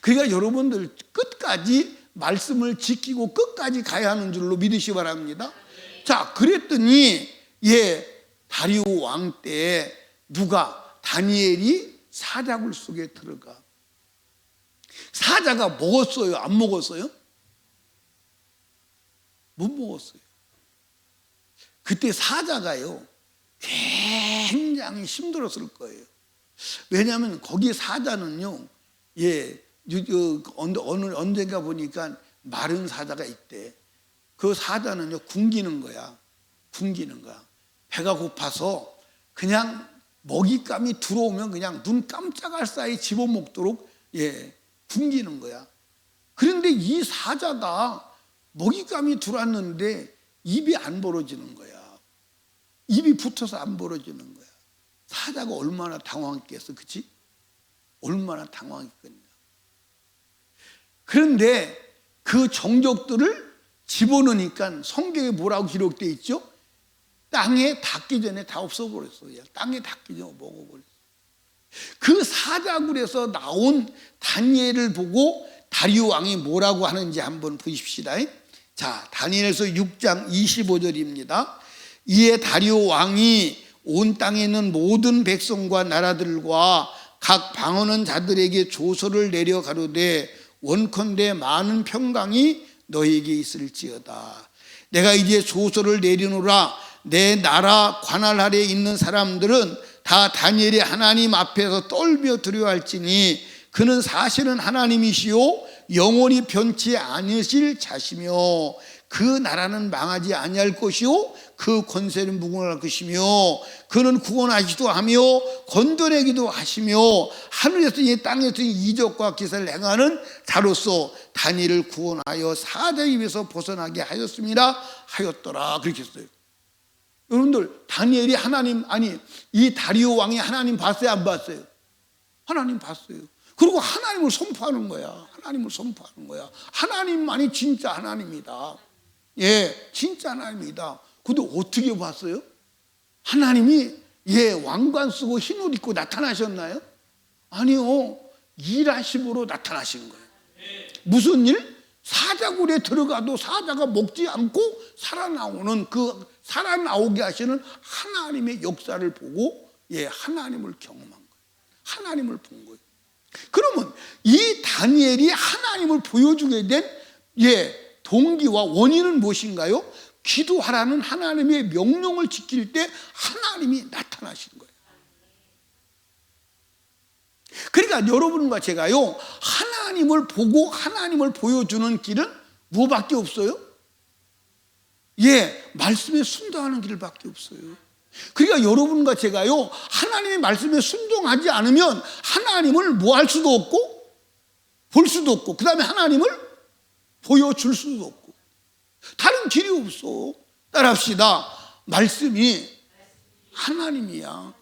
[SPEAKER 1] 그러니까 여러분들 끝까지 말씀을 지키고 끝까지 가야 하는 줄로 믿으시기 바랍니다. 자, 그랬더니 다리오 왕 때 누가? 다니엘이 사자굴 속에 들어가. 사자가 먹었어요? 안 먹었어요? 못 먹었어요. 그때 사자가요 굉장히 힘들었을 거예요. 왜냐하면 거기 사자는요, 언젠가 보니까 마른 사자가 있대. 그 사자는요 굶기는 거야. 굶기는 거야. 배가 고파서 그냥 먹잇감이 들어오면 그냥 눈 깜짝할 사이 집어먹도록 굶기는 거야. 그런데 이 사자가 먹잇감이 들어왔는데 입이 안 벌어지는 거야. 입이 붙어서 안 벌어지는 거야. 사자가 얼마나 당황했겠어, 그치? 얼마나 당황했겠냐. 그런데 그 정적들을 집어넣으니까 성경에 뭐라고 기록되어 있죠? 땅에 닿기 전에 다 없어버렸어요. 땅에 닿기 전에 먹어버렸어요. 그 사자굴에서 나온 다니엘을 보고 다리오 왕이 뭐라고 하는지 한번 보십시다. 자, 다니엘서 6장 25절입니다. 이에 다리오 왕이 온 땅에 있는 모든 백성과 나라들과 각 방언하는 자들에게 조서를 내려 가로되 원컨대 많은 평강이 너에게 있을지어다. 내가 이제 조서를 내리노라. 내 나라 관할 아래에 있는 사람들은 다 다니엘이 하나님 앞에서 떨며 두려워할지니 그는 사실은 하나님이시요 영원히 변치 않으실 자시며 그 나라는 망하지 아니할 것이요 그 권세는 무궁할 것이며 그는 구원하기도 하며 건져내기도 하시며 하늘에서 이 땅에서 이적과 기사를 행하는 자로서 다니엘을 구원하여 사자 입에서 벗어나게 하였더라. 그렇게 했어요. 여러분들, 다니엘이 하나님, 이 다리오 왕이 하나님 봤어요, 안 봤어요? 하나님 봤어요. 그리고 하나님을 선포하는 거야. 하나님을 선포하는 거야. 하나님만이 진짜 하나님이다. 예, 진짜 하나님이다. 근데 어떻게 봤어요? 하나님이 왕관 쓰고 흰 옷 입고 나타나셨나요? 아니요. 일하심으로 나타나신 거예요. 무슨 일? 사자굴에 들어가도 사자가 먹지 않고 살아나오는 그 살아나오게 하시는 하나님의 역사를 보고 하나님을 경험한 거예요. 하나님을 본 거예요. 그러면 이 다니엘이 하나님을 보여주게 된 동기와 원인은 무엇인가요? 기도하라는 하나님의 명령을 지킬 때 하나님이 나타나신 거예요. 그러니까 여러분과 제가요, 하나님을 보고 하나님을 보여주는 길은 뭐밖에 없어요? 말씀에 순종하는 길밖에 없어요. 그러니까 여러분과 제가요, 하나님의 말씀에 순종하지 않으면 하나님을 뭐 할 수도 없고 볼 수도 없고 그 다음에 하나님을 보여줄 수도 없고 다른 길이 없어. 따라합시다. 말씀이 하나님이야.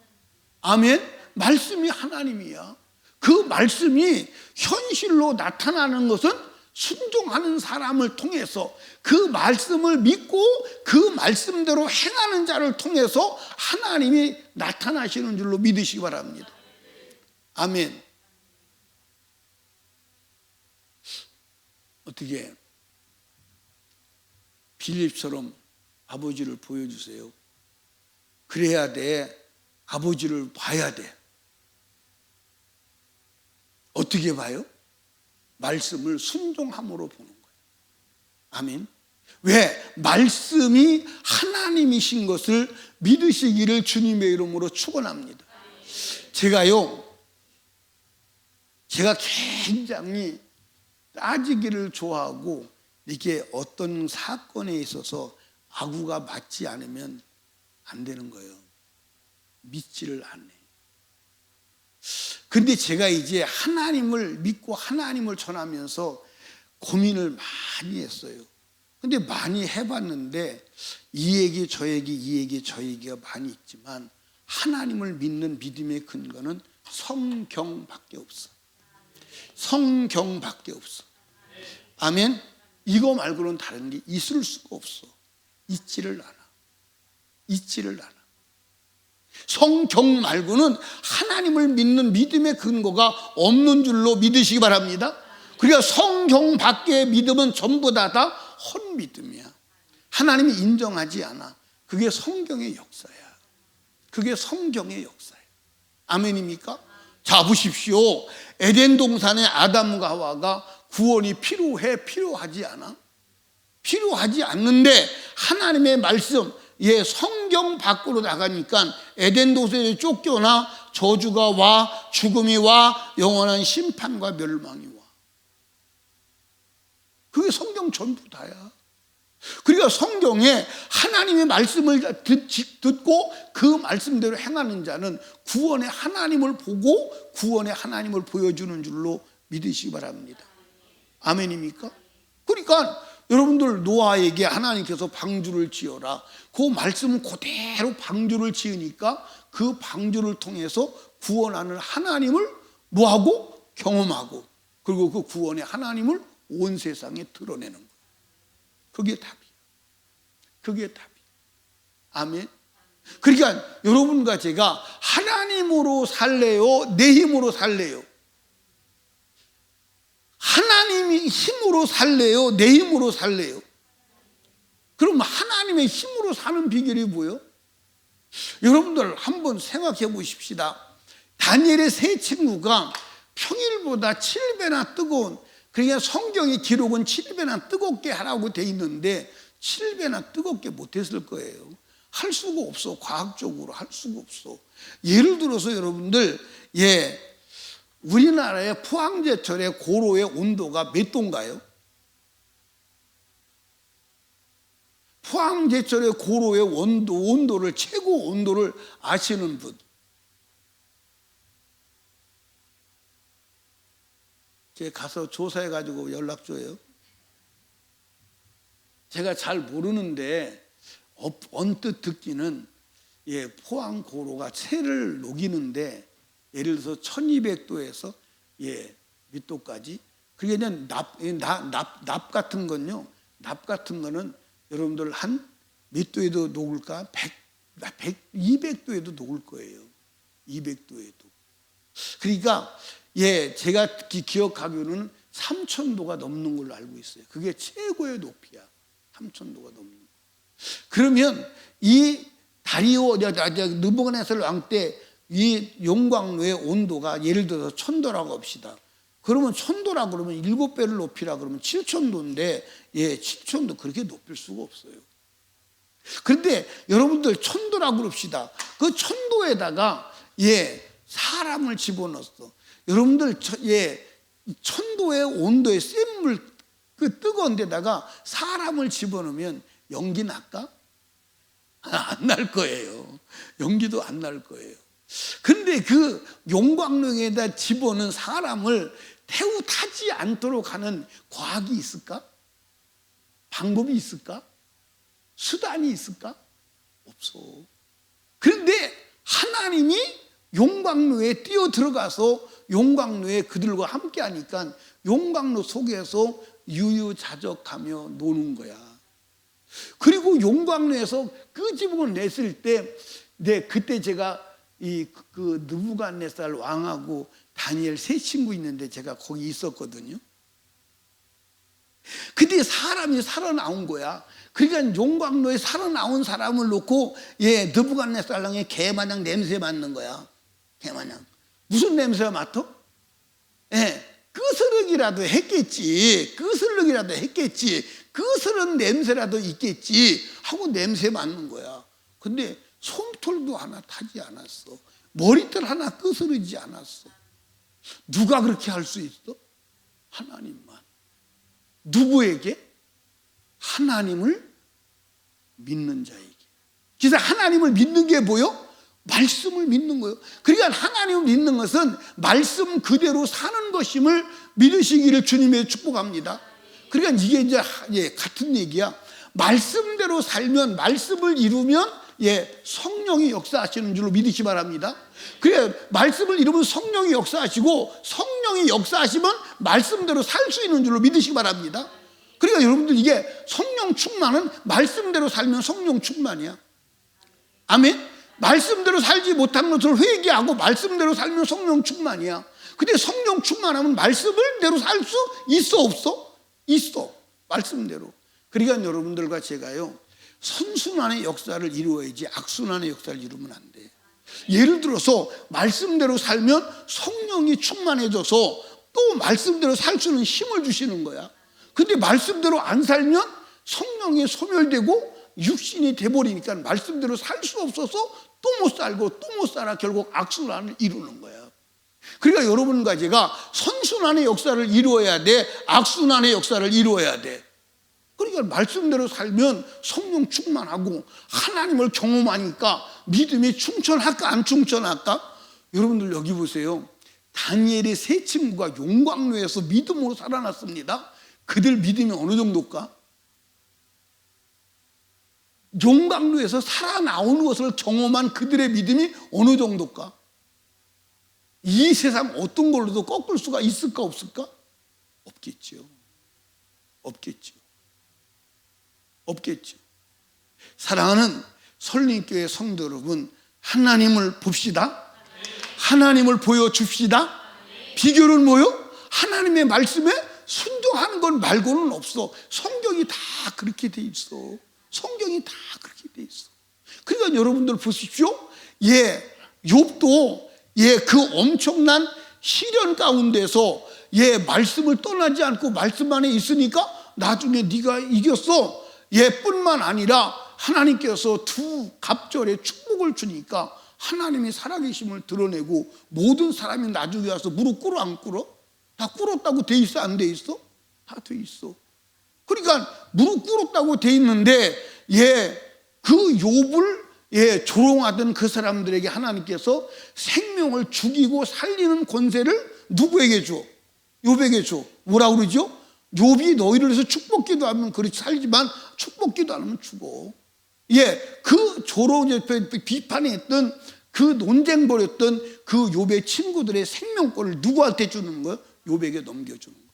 [SPEAKER 1] 아멘. 말씀이 하나님이야. 그 말씀이 현실로 나타나는 것은 순종하는 사람을 통해서 그 말씀을 믿고 그 말씀대로 행하는 자를 통해서 하나님이 나타나시는 줄로 믿으시기 바랍니다. 아멘. 어떻게 빌립처럼 아버지를 보여주세요. 그래야 돼. 아버지를 봐야 돼. 어떻게 봐요? 말씀을 순종함으로 보는 거예요. 아멘. 왜? 말씀이 하나님이신 것을 믿으시기를 주님의 이름으로 축원합니다. 제가 굉장히 따지기를 좋아하고 이게 어떤 사건에 있어서 아구가 맞지 않으면 안 되는 거예요. 믿지를 않네. 근데 제가 이제 하나님을 믿고 하나님을 전하면서 고민을 많이 했어요. 근데 많이 해봤는데 이 얘기 저 얘기 이 얘기 저 얘기가 많이 있지만 하나님을 믿는 믿음의 근거는 성경밖에 없어. 성경밖에 없어. 아멘. 이거 말고는 다른 게 있을 수가 없어. 있지를 않아. 있지를 않아. 성경 말고는 하나님을 믿는 믿음의 근거가 없는 줄로 믿으시기 바랍니다. 그러니까 성경 밖의 믿음은 전부 다 헛믿음이야. 하나님이 인정하지 않아. 그게 성경의 역사야. 그게 성경의 역사야. 아멘입니까? 자, 보십시오. 에덴 동산의 아담과 하와가 구원이 필요하지 않아? 필요하지 않는데 하나님의 말씀, 성경 밖으로 나가니까 에덴 동산에 쫓겨나 저주가 와, 죽음이 와, 영원한 심판과 멸망이 와. 그게 성경 전부 다야. 그러니까 성경에 하나님의 말씀을 듣고 그 말씀대로 행하는 자는 구원의 하나님을 보고 구원의 하나님을 보여주는 줄로 믿으시기 바랍니다. 아멘입니까? 그러니까 여러분들 노아에게 하나님께서 방주를 지어라. 그 말씀은 그대로 방주를 지으니까 그 방주를 통해서 구원하는 하나님을 뭐하고? 경험하고 그리고 그 구원의 하나님을 온 세상에 드러내는 거예요. 그게 답이에요. 그게 답이에요. 아멘. 그러니까 여러분과 제가 하나님으로 살래요? 내 힘으로 살래요? 하나님이 힘으로 살래요? 내 힘으로 살래요? 그럼 하나님의 힘으로 사는 비결이 뭐예요? 여러분들 한번 생각해 보십시다. 다니엘의 세 친구가 평일보다 7배나 뜨거운, 그러니까 성경의 기록은 7배나 뜨겁게 하라고 돼 있는데 7배나 뜨겁게 못했을 거예요. 할 수가 없어. 과학적으로 할 수가 없어. 예를 들어서 여러분들 우리나라의 포항제철의 고로의 온도가 몇 도인가요? 포항제철의 고로의 온도를 최고 온도를 아시는 분? 제가 가서 조사해가지고 연락 줘요. 제가 잘 모르는데 언뜻 듣기는 포항 고로가 새를 녹이는데 예를 들어서 1200도에서 밑도까지. 그게 그냥 납 같은 건요. 납 같은 거는 여러분들 한 몇 도에도 녹을까? 200도에도 녹을 거예요. 200도에도. 그러니까 제가 기억하기로는 3000도가 넘는 걸로 알고 있어요. 그게 최고의 높이야. 3000도가 넘는 거. 그러면 이 다리오 느부갓네살 왕 때 이 용광로의 온도가 예를 들어서 1000도라고 합시다. 그러면 1000도라 그러면 7배를 높이라 그러면 7000도인데 7000도 그렇게 높일 수가 없어요. 그런데 여러분들 1000도라고 그럽시다. 그 1000도에다가 사람을 집어넣었어. 여러분들 1000도의 온도의 센 물 그 뜨거운 데다가 사람을 집어넣으면 연기 날까? 안 날 거예요. 연기도 안 날 거예요. 근데 그 용광로에다 집어넣은 사람을 태우 타지 않도록 하는 과학이 있을까? 방법이 있을까? 수단이 있을까? 없어. 그런데 하나님이 용광로에 뛰어 들어가서 용광로에 그들과 함께 하니까 용광로 속에서 유유자적하며 노는 거야. 그리고 용광로에서 끄집어냈을 때, 그때 제가 그 느부갓네살 왕하고 다니엘 세 친구 있는데 제가 거기 있었거든요. 근데 사람이 살아나온 거야. 그러니까 용광로에 살아나온 사람을 놓고 느부갓네살 왕의 개마냥 냄새 맡는 거야. 개마냥. 무슨 냄새가 맡아? 끄스러기라도 했겠지. 끄스러기라도 했겠지. 끄스런 냄새라도 있겠지 하고 냄새 맡는 거야. 근데 솜털도 하나 타지 않았어. 머리털 하나 끄스러지지 않았어. 누가 그렇게 할 수 있어? 하나님만. 누구에게? 하나님을 믿는 자에게. 그래서 하나님을 믿는 게 뭐요? 말씀을 믿는 거예요. 그러니까 하나님을 믿는 것은 말씀 그대로 사는 것임을 믿으시기를 주님의 축복합니다. 그러니까 이게 이제 같은 얘기야. 말씀대로 살면, 말씀을 이루면 성령이 역사하시는 줄로 믿으시 바랍니다. 그래, 말씀을 이루면 성령이 역사하시고, 성령이 역사하시면 말씀대로 살 수 있는 줄로 믿으시기 바랍니다. 그러니까 여러분들 이게 성령 충만은 말씀대로 살면 성령 충만이야. 아멘. 말씀대로 살지 못한 것을 회개하고 말씀대로 살면 성령 충만이야. 근데 성령 충만하면 말씀대로 살 수 있어 없어? 있어. 말씀대로. 그러니까 여러분들과 제가요, 선순환의 역사를 이루어야지 악순환의 역사를 이루면 안 돼. 예를 들어서 말씀대로 살면 성령이 충만해져서 또 말씀대로 살 수 있는 힘을 주시는 거야. 근데 말씀대로 안 살면 성령이 소멸되고 육신이 돼버리니까 말씀대로 살 수 없어서 또 못 살고 또 못 살아 결국 악순환을 이루는 거야. 그러니까 여러분과 제가 선순환의 역사를 이루어야 돼. 악순환의 역사를 이루어야 돼. 그러니까 말씀대로 살면 성령 충만하고 하나님을 경험하니까 믿음이 충천할까 안 충천할까? 여러분들 여기 보세요. 다니엘의 세 친구가 용광로에서 믿음으로 살아났습니다. 그들 믿음이 어느 정도일까? 용광로에서 살아나오는 것을 경험한 그들의 믿음이 어느 정도일까? 이 세상 어떤 걸로도 꺾을 수가 있을까 없을까? 없겠죠. 없겠죠. 없겠죠. 사랑하는 설림교회 성도 여러분, 하나님을 봅시다. 하나님을 보여줍시다. 비결은 뭐요? 하나님의 말씀에 순종하는 것 말고는 없어. 성경이 다 그렇게 돼 있어. 성경이 다 그렇게 돼 있어. 그러니까 여러분들 보십시오. 욥도 그 엄청난 시련 가운데서 말씀을 떠나지 않고 말씀 안에 있으니까 나중에 네가 이겼어. 뿐만 아니라 하나님께서 두 갑절의 축복을 주니까 하나님이 살아계심을 드러내고 모든 사람이 나중에 와서 무릎 꿇어 안 꿇어? 다 꿇었다고 돼 있어 안 돼 있어? 다 돼 있어. 그러니까 무릎 꿇었다고 돼 있는데 그 욥을 조롱하던 그 사람들에게 하나님께서 생명을 죽이고 살리는 권세를 누구에게 줘? 욥에게 줘. 뭐라고 그러죠? 욥이 너희를 위해서 축복기도 하면 그렇게 살지만 축복기도 안 하면 죽어. 그 조롱 비판했던 그 논쟁 벌였던 그 욥의 친구들의 생명권을 누구한테 주는 거예요? 욥에게 넘겨주는 거예요.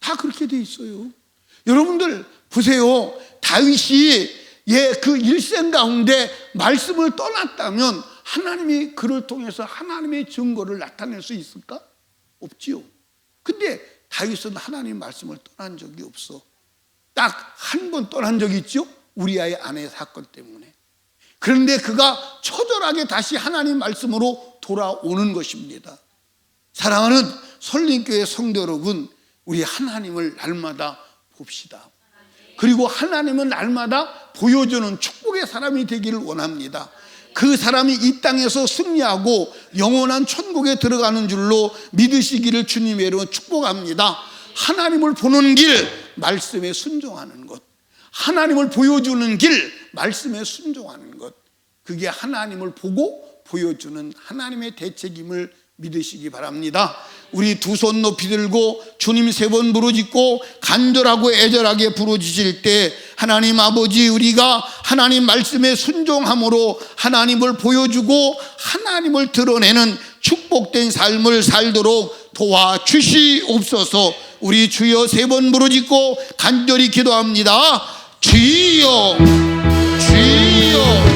[SPEAKER 1] 다 그렇게 돼 있어요. 여러분들 보세요. 다윗이 그 일생 가운데 말씀을 떠났다면 하나님이 그를 통해서 하나님의 증거를 나타낼 수 있을까? 없지요. 근데 다윗은 하나님 말씀을 떠난 적이 없어. 딱 한 번 떠난 적이 있죠. 우리아의 아내 사건 때문에. 그런데 그가 처절하게 다시 하나님 말씀으로 돌아오는 것입니다. 사랑하는 설림교회 성도 여러분, 우리 하나님을 날마다 봅시다. 그리고 하나님은 날마다 보여주는 축복의 사람이 되기를 원합니다. 그 사람이 이 땅에서 승리하고 영원한 천국에 들어가는 줄로 믿으시기를 주님으로 축복합니다. 하나님을 보는 길, 말씀에 순종하는 것. 하나님을 보여주는 길, 말씀에 순종하는 것. 그게 하나님을 보고 보여주는 하나님의 대책임을 믿으시기 바랍니다. 우리 두 손 높이 들고 주님 3번 부르짖고 간절하고 애절하게 부르짖을 때 하나님 아버지, 우리가 하나님 말씀에 순종함으로 하나님을 보여주고 하나님을 드러내는 축복된 삶을 살도록 도와주시옵소서. 우리 주여 3번 부르짖고 간절히 기도합니다. 주여, 주여.